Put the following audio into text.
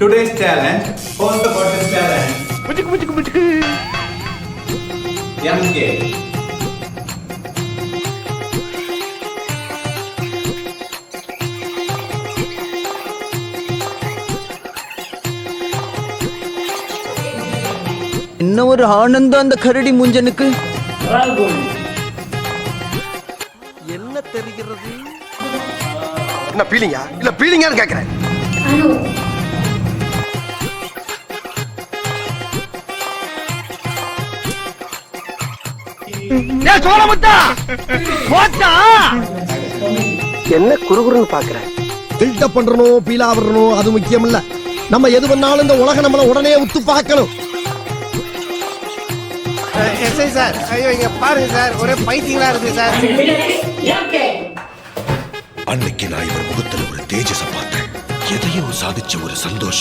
Today's challenge. What's about this challenge? MK. என்ன ஒரு ஆனந்தம் அந்த கரடி முஞ்சனுக்கு. என்ன தெரிகிறது? என்ன பீலிங்கா இல்ல பீலிங்கான்னு கேக்குறேன். என்ன குறுகுறுன்னு பாக்குறேன். பில்டப் பண்றணும், பீலா வரணும், அது முக்கியம் இல்ல. நம்ம எது பண்ணாலும் இந்த உலகம் நம்மள உடனே உத்து பார்க்கணும். எஸ்ஐ சார், ஐயோ இங்க பாருங்க சார், ஒரே பைத்தியங்களா இருக்கு சார். அன்னைக்கு நான் இவர் முகத்துல ஒரு தேஜஸ பார்த்தேன். எதையும் சாதிச்ச ஒரு சந்தோஷம்.